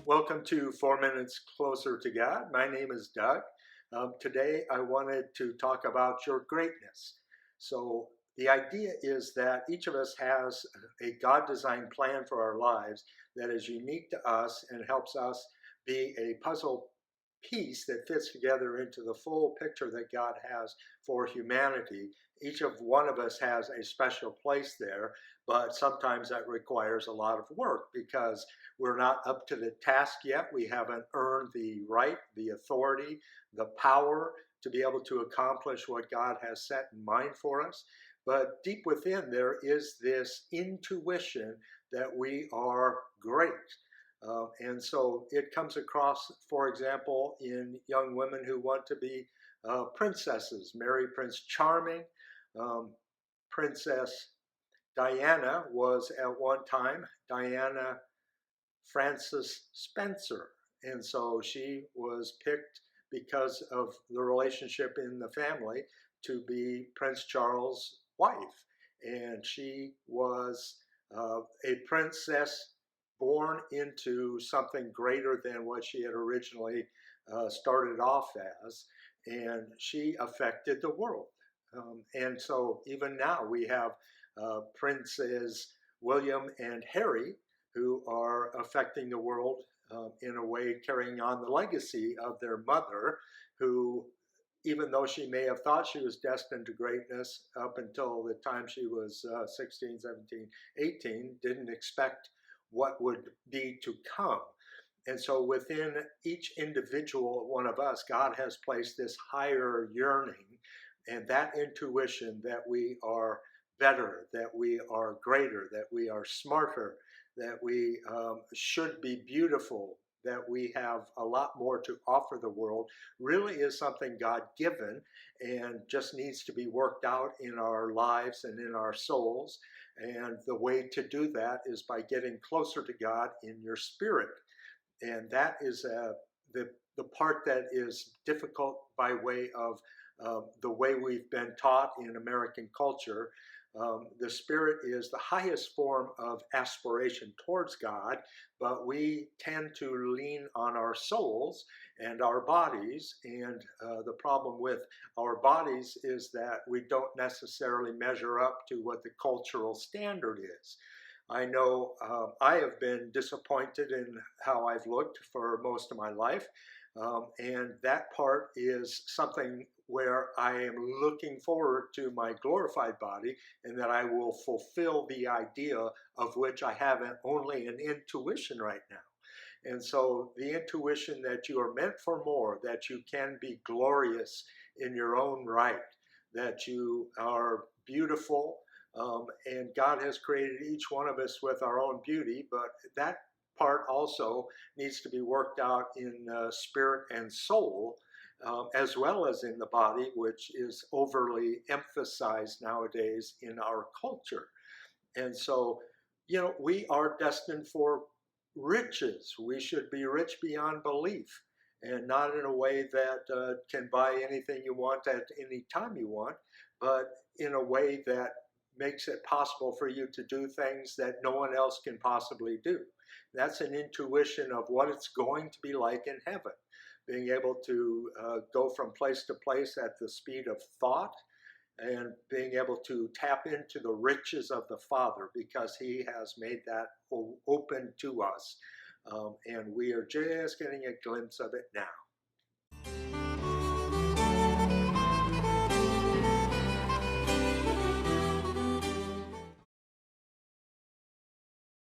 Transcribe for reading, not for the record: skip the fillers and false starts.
Welcome to 4 Minutes Closer to God. My name is Doug. Today I wanted to talk about your greatness. So, the idea is that each of us has a God designed plan for our lives that is unique to us and helps us be a puzzle piece that fits together into the full picture that God has for humanity. Each of one of us has a special place there, but sometimes that requires a lot of work because we're not up to the task yet. We haven't earned the right, the authority, the power to be able to accomplish what God has set in mind for us. But deep within, there is this intuition that we are great. And so it comes across, for example, in young women who want to be princesses. Mary Prince Charming, um, Princess Diana was at one time Diana Frances Spencer. And so she was picked because of the relationship in the family to be Prince Charles' wife. And she was a princess born into something greater than what she had originally started off as. And she affected the world. And so even now we have Princes William and Harry who are affecting the world in a way, carrying on the legacy of their mother, who, even though she may have thought she was destined to greatness up until the time she was 16, 17, 18, didn't expect what would be to come. And so within each individual one of us, God has placed this higher yearning and that intuition that we are better, that we are greater, that we are smarter, that we should be beautiful, that we have a lot more to offer the world, really is something God given and just needs to be worked out in our lives and in our souls. And the way to do that is by getting closer to God in your spirit. And that is the part that is difficult by way of the way we've been taught in American culture. The spirit is the highest form of aspiration towards God, but we tend to lean on our souls and our bodies. And the problem with our bodies is that we don't necessarily measure up to what the cultural standard is. I know I have been disappointed in how I've looked for most of my life. And that part is something where I am looking forward to my glorified body and that I will fulfill the idea of which I have only an intuition right now. And so the intuition that you are meant for more, that you can be glorious in your own right, that you are beautiful, and God has created each one of us with our own beauty, but that part also needs to be worked out in spirit and soul, as well as in the body, which is overly emphasized nowadays in our culture. And so, we are destined for riches. We should be rich beyond belief and not in a way that can buy anything you want at any time you want, but in a way that makes it possible for you to do things that no one else can possibly do. That's an intuition of what it's going to be like in heaven, being able to go from place to place at the speed of thought and being able to tap into the riches of the Father because He has made that open to us. And we are just getting a glimpse of it now.